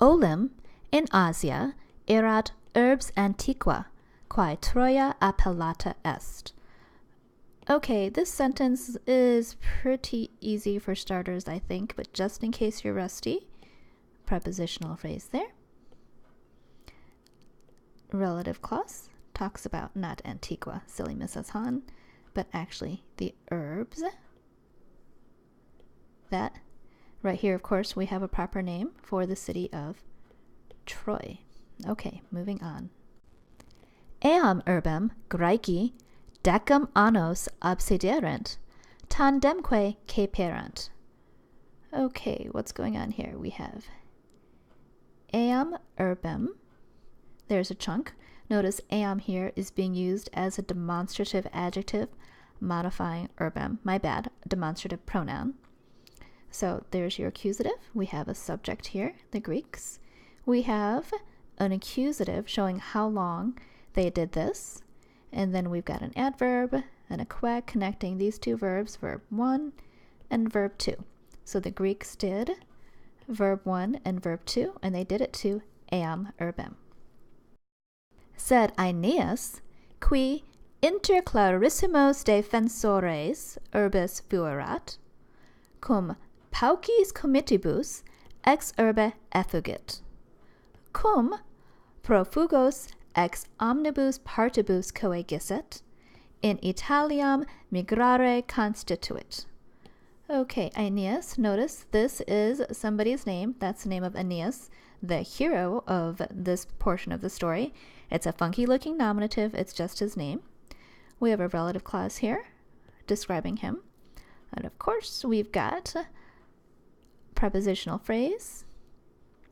Olim in Asia erat urbs antiqua, quae Troia appellata est. Okay, this sentence is pretty easy for starters, I think, but just in case you're rusty, prepositional phrase there. Relative clause talks about not Antiqua, silly Mrs. Hahn, but actually the urbs. That, right here, of course, we have a proper name for the city of Troy. Okay, moving on. Eam urbem Graeci decem annos absiderent, tandemque caperant. Okay, what's going on here? We have eam urbem. There's a chunk. Notice eam here is being used as a demonstrative adjective modifying urbem. My bad, demonstrative pronoun. So there's your accusative. We have a subject here, the Greeks. We have an accusative showing how long they did this. And then we've got an adverb and a quack connecting these two verbs, verb 1 and verb 2. So the Greeks did verb 1 and verb 2, and they did it to eam urbem. Sed Aeneas, qui inter clarissimos defensores urbis fuerat, cum paucis comitibus ex urbe effugit, cum profugos ex omnibus partibus coegisset, in Italiam migrare constituit. Okay, Aeneas, notice this is somebody's name. That's the name of Aeneas, the hero of this portion of the story. It's a funky looking nominative. It's just his name. We have a relative clause here describing him. And of course, we've got prepositional phrase.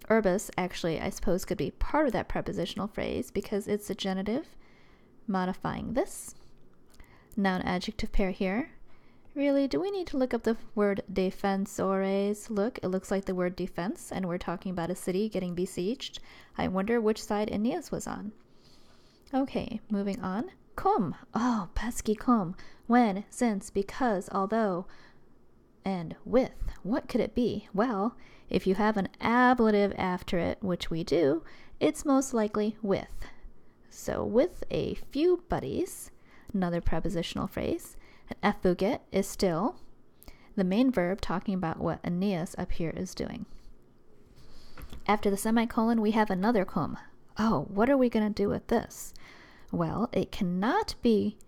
Urbis, actually, I suppose, could be part of that prepositional phrase because it's a genitive modifying this. Noun adjective pair here. Really, do we need to look up the word defensores? Look, it looks like the word defense, and we're talking about a city getting besieged. I wonder which side Aeneas was on. Okay, moving on. Cum. Oh, pesky cum. When, since, because, although, and with. What could it be? Well, if you have an ablative after it, which we do, it's most likely with. So with a few buddies, another prepositional phrase. An effugit is still the main verb talking about what Aeneas up here is doing. After the semicolon, we have another cum. Oh, what are we going to do with this? Well, it cannot be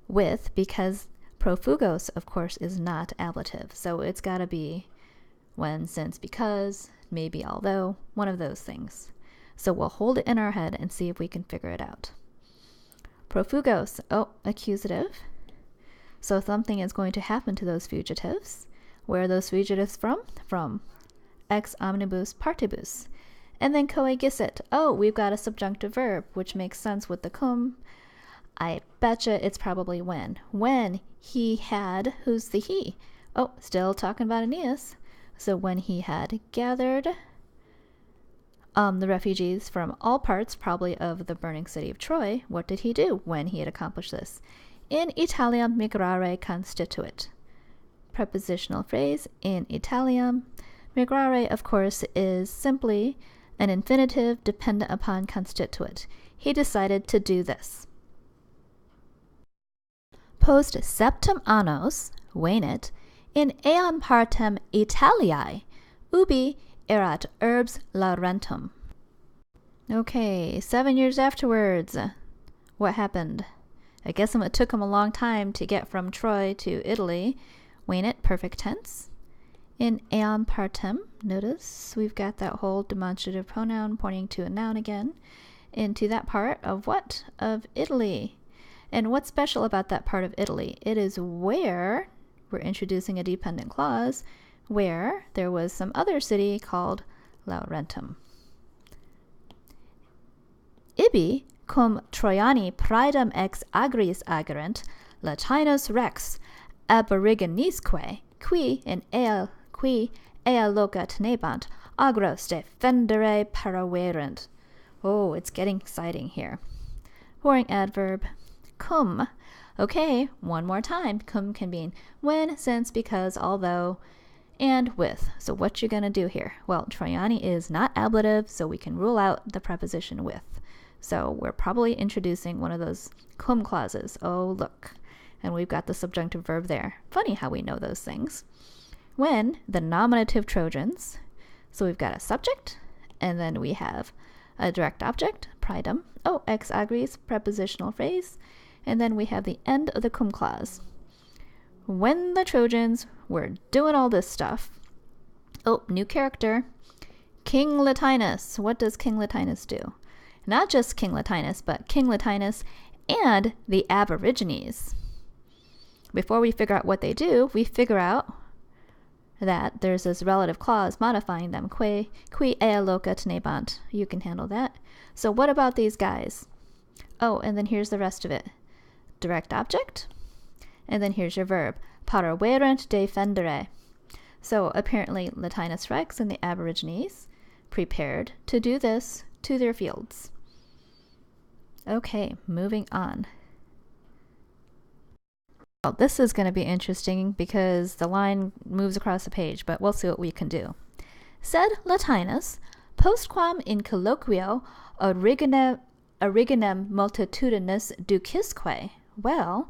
with because profugos, of course, is not ablative. So it's got to be when, since, because, maybe, although, one of those things. So we'll hold it in our head and see if we can figure it out. Profugos, oh, accusative. So something is going to happen to those fugitives. Where are those fugitives from? From ex omnibus partibus. And then coegisset. Oh, we've got a subjunctive verb, which makes sense with the cum. I betcha it's probably when. When he had, who's the he? Oh, still talking about Aeneas. So when he had gathered the refugees from all parts, probably of the burning city of Troy, what did he do when he had accomplished this? In Italiam migrare constituit. Prepositional phrase, in Italiam. Migrare, of course, is simply an infinitive dependent upon constituit. He decided to do this. Post septem annos, venit, in eam partem Italiae, ubi erat urbs Laurentum. Okay, 7 years afterwards, what happened? I guess it took him a long time to get from Troy to Italy. Venit, perfect tense. In eam partem, notice we've got that whole demonstrative pronoun pointing to a noun again. Into that part of what? Of Italy. And what's special about that part of Italy? It is where, we're introducing a dependent clause, where there was some other city called Laurentum. Ibi cum Troiani praedam ex agris agerent, Latinus rex aboriginisque, qui ea loca tenebant, agros defendere paraverent. Oh, it's getting exciting here. Boring adverb. Cum. Okay, one more time. Cum can mean when, since, because, although. and with. So what you're going to do here? Well, Troiani is not ablative, so we can rule out the preposition with. So we're probably introducing one of those cum clauses. Oh, look. And we've got the subjunctive verb there. Funny how we know those things. When the nominative Trojans, so we've got a subject, and then we have a direct object, praedam, ex agris, prepositional phrase, and then we have the end of the cum clause. When the Trojans were doing all this stuff, new character, King Latinus. What does King Latinus do? Not just King Latinus, but King Latinus and the Aborigines. Before we figure out what they do, we figure out that there's this relative clause modifying them. Qui ea loca tenebant. You can handle that. So what about these guys? And then here's the rest of it. Direct object, and then here's your verb. Paraverent defendere. So apparently Latinus Rex and the Aborigines prepared to do this to their fields. Okay, moving on. Well, this is going to be interesting because the line moves across the page, but we'll see what we can do. Sed Latinus, postquam in colloquio originem multitudinus ducisque. Well,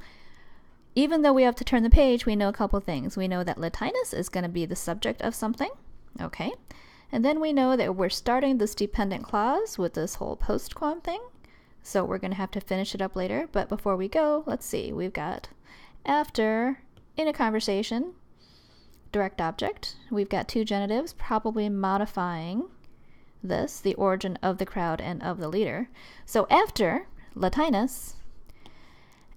even though we have to turn the page, we know a couple things. We know that Latinus is going to be the subject of something, okay? And then we know that we're starting this dependent clause with this whole postquam thing. So we're going to have to finish it up later. But before we go, let's see. We've got after, in a conversation, direct object. We've got two genitives, probably modifying this, the origin of the crowd and of the leader. So after Latinus,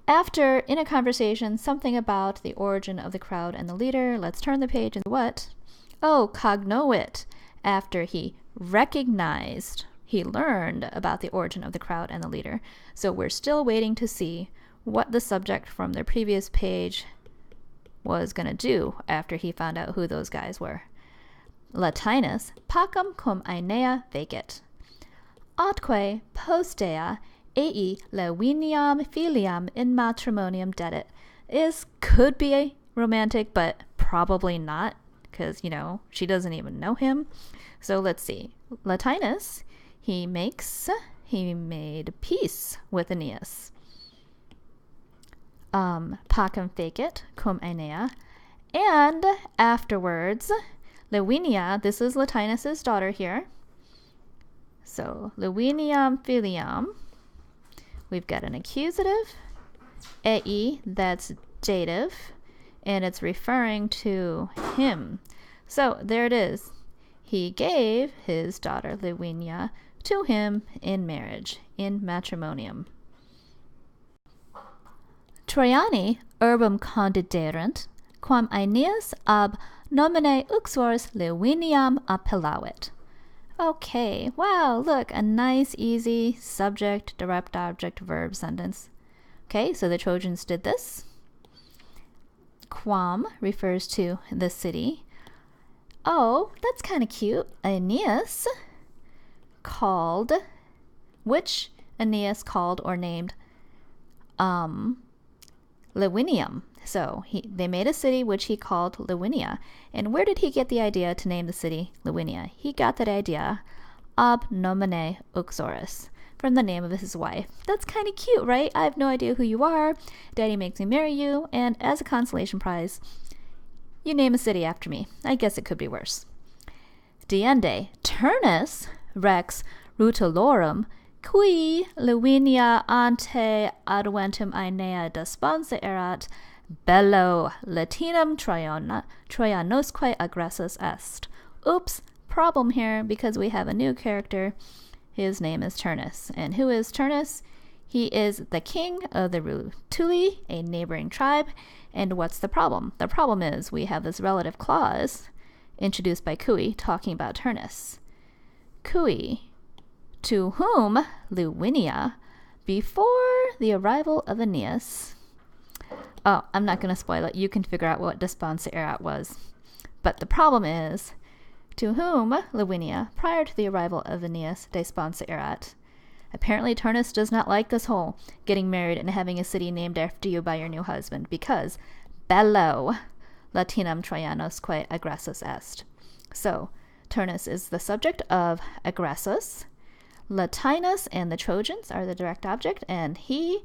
after, in a conversation, something about the origin of the crowd and the leader. Let's turn the page and what? Cognovit. After he recognized, he learned about the origin of the crowd and the leader. So we're still waiting to see what the subject from the previous page was going to do after he found out who those guys were. Latinus, pacem cum aenea fecit. Atque postea ei Leviniam filiam in matrimonium dedit. Could be romantic, but probably not, because, she doesn't even know him. So let's see. Latinus, he made peace with Aeneas. Pacem fecit cum aenea. And afterwards, Lavinia, this is Latinus's daughter here. So, Leviniam filiam. We've got an accusative, ei, that's dative, and it's referring to him. So there it is. He gave his daughter Lavinia to him in marriage, in matrimonium. Troiani urbem condiderent, quam Aeneas ab nomine uxors Laviniam appellavit. Okay, wow, look, a nice, easy subject, direct object, verb sentence. Okay, so the Trojans did this. Quam refers to the city. That's kind of cute. Aeneas called, which Aeneas called or named Lavinium. So they made a city which he called Lavinia. And where did he get the idea to name the city Lavinia? He got that idea ab nomine uxoris, from the name of his wife. That's kind of cute, right? I have no idea who you are. Daddy makes me marry you, and as a consolation prize, you name a city after me. I guess it could be worse. Diende, Turnus rex rutulorum, qui Lavinia ante adventum Aenea desponsa erat, bello Latinum Troianosque aggressus est. Oops, problem here because we have a new character. His name is Turnus. And who is Turnus? He is the king of the Rutuli, a neighboring tribe. And what's the problem? The problem is we have this relative clause introduced by Cui talking about Turnus. Cui, to whom Lavinia, before the arrival of Aeneas. I'm not going to spoil it. You can figure out what desponsa erat was. But the problem is, to whom Lavinia, prior to the arrival of Aeneas, desponsa erat. Apparently Turnus does not like this whole getting married and having a city named after you by your new husband, because bello Latinam Trojanosque aggressus est. So, Turnus is the subject of aggressus. Latinus and the Trojans are the direct object, and he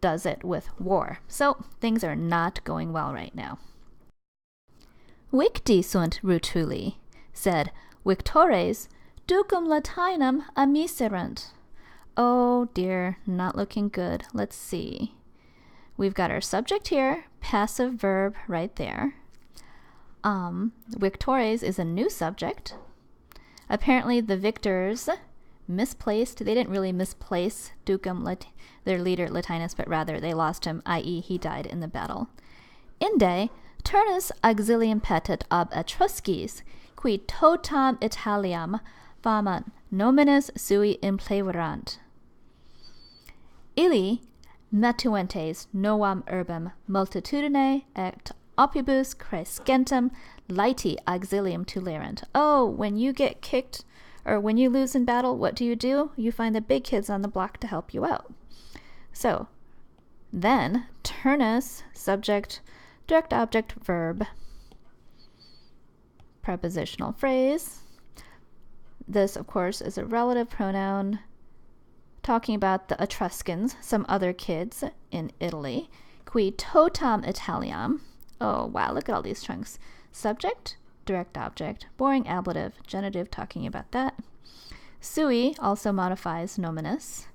does it with war. So, things are not going well right now. Victi sunt rutuli, said Victores, ducum Latinam amiserant. Oh dear, not looking good. Let's see. We've got our subject here, passive verb right there. Victores is a new subject. Apparently the victors misplaced. They didn't really misplace Ducum, their leader Latinus, but rather they lost him, i.e. he died in the battle. Inde, Turnus auxilium petit ab Etruscis, qui totam Italiam fama nominis sui impleverant. Illi metuentes novam urbem multitudine et opibus crescentem laeti auxilium tulerant. Oh, when you get kicked or when you lose in battle, what do? You find the big kids on the block to help you out. So then Turnus, subject, direct object, verb, prepositional phrase. This, of course, is a relative pronoun talking about the Etruscans, some other kids in Italy. Qui totam Italiam. Oh, wow, look at all these chunks. Subject, direct object, boring ablative, genitive talking about that. Sui also modifies nominus.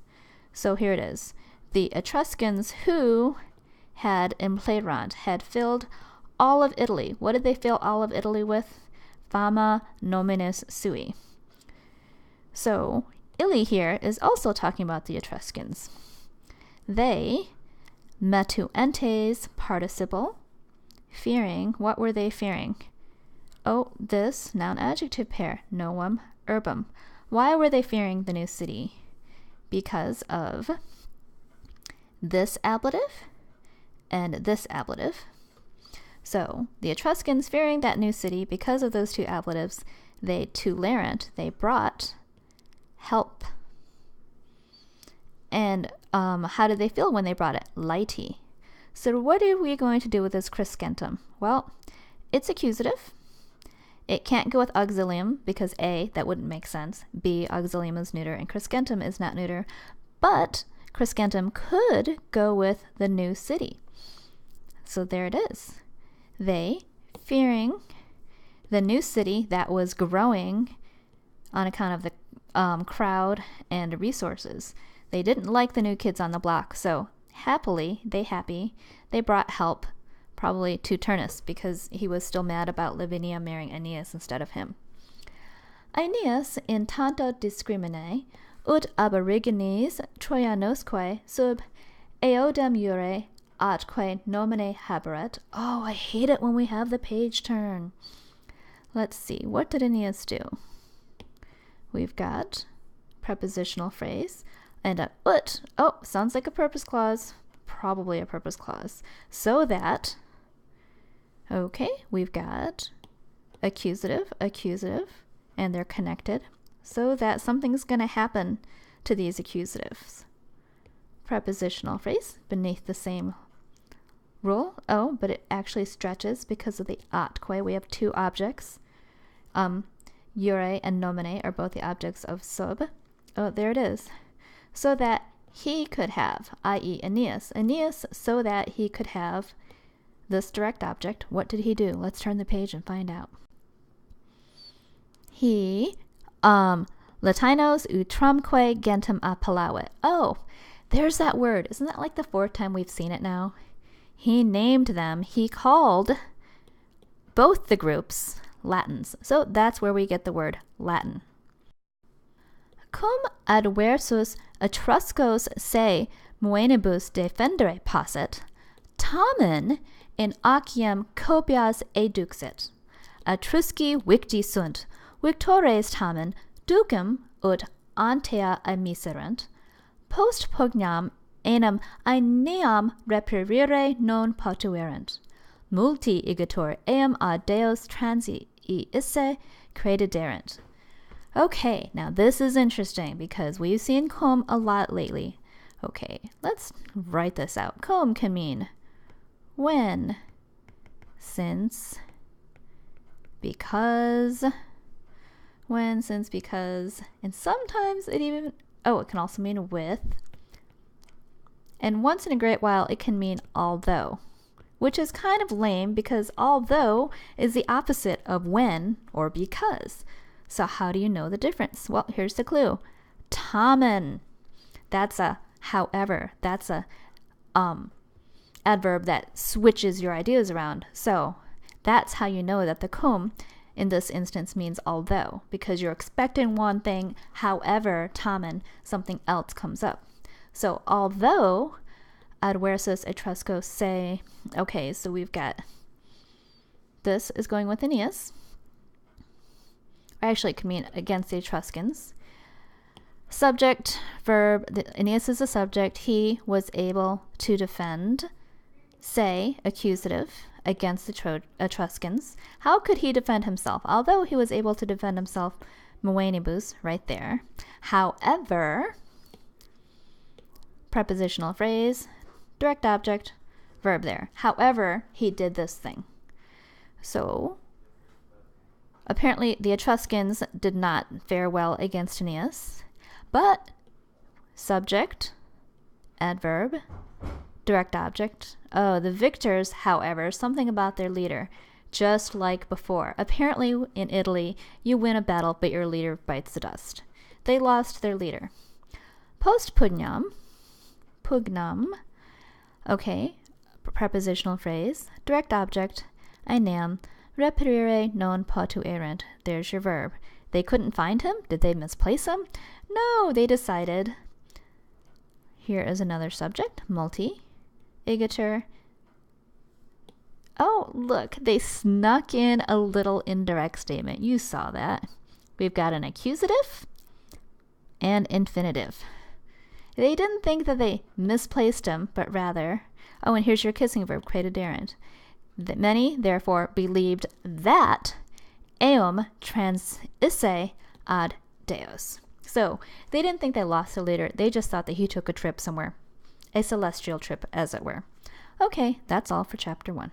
So here it is. The Etruscans who had implerant, had filled all of Italy. What did they fill all of Italy with? Fama nominis sui. So Illy here is also talking about the Etruscans. They, metuentes participle, fearing. What were they fearing? Oh, this noun adjective pair, novum urbem. Why were they fearing the new city? Because of this ablative and this ablative. So the Etruscans fearing that new city, because of those two ablatives, they tulerant, they brought help. And how did they feel when they brought it? Laeti. So what are we going to do with this crescentum? Well, it's accusative. It can't go with auxilium because A, that wouldn't make sense. B, auxilium is neuter and crescentum is not neuter. But crescentum could go with the new city. So there it is. They, fearing the new city that was growing on account of the crowd and resources. They didn't like the new kids on the block, so happily, they brought help, probably to Turnus, because he was still mad about Lavinia marrying Aeneas instead of him. Aeneas in tanto discrimine, ut aboriginis Trojanosque sub eodem iure atque nomine haberet. Oh, I hate it when we have the page turn. Let's see, what did Aeneas do? We've got prepositional phrase and a ut. Oh, sounds like a purpose clause. Probably a purpose clause. So that, okay, we've got accusative, and they're connected. So that something's going to happen to these accusatives. Prepositional phrase beneath the same rule. Oh, but it actually stretches because of the atque. We have two objects. Iure and nomine are both the objects of sub. Oh, there it is. So that he could have, i.e. Aeneas. Aeneas, so that he could have this direct object. What did he do? Let's turn the page and find out. He, Latinos utramque gentem appellawit. Oh, there's that word. Isn't that like the fourth time we've seen it now? He named them. He called both the groups Latins. So that's where we get the word Latin. Cum adversus Etruscos se muenibus defendere posset, tamen in aciem copias eduxit. Etrusci victi sunt, victores tamen ducem ut antea amiserant, post pugnam enam aeneam reperire non potuerant. Multi igitur eam a deos transi isse crediderent. Okay, now this is interesting because we've seen cum a lot lately. Okay, let's write this out. Cum can mean when since, because, when, since, because, and sometimes it even, it can also mean with. And once in a great while, it can mean although, which is kind of lame because although is the opposite of when or because. So how do you know the difference? Well, here's the clue. Tommen. That's a however. That's a adverb that switches your ideas around. So that's how you know that the cum in this instance means although, because you're expecting one thing, however, tommen, something else comes up. So although adversus etruscos say, okay, so we've got, this is going with Aeneas. Actually, it can mean against the Etruscans. Subject, verb, Aeneas is a subject. He was able to defend, say, accusative, against the Etruscans. How could he defend himself? Although he was able to defend himself, moenibus, right there. However, prepositional phrase, direct object, verb there. However, he did this thing. So, apparently the Etruscans did not fare well against Aeneas, but subject, adverb, direct object. Oh, the victors, however, something about their leader, just like before. Apparently in Italy, you win a battle, but your leader bites the dust. They lost their leader. Post pugnam, okay, prepositional phrase, direct object, aenam, reperire non potuerent. There's your verb. They couldn't find him? Did they misplace him? No, they decided. Here is another subject, multi, igitur. Oh, look, they snuck in a little indirect statement. You saw that. We've got an accusative and infinitive. They didn't think that they misplaced him, but rather, oh, and here's your kissing verb, crediderent. That many, therefore, believed that eum transisse ad Deus. So they didn't think they lost their leader. They just thought that he took a trip somewhere, a celestial trip, as it were. Okay, that's all for chapter 1.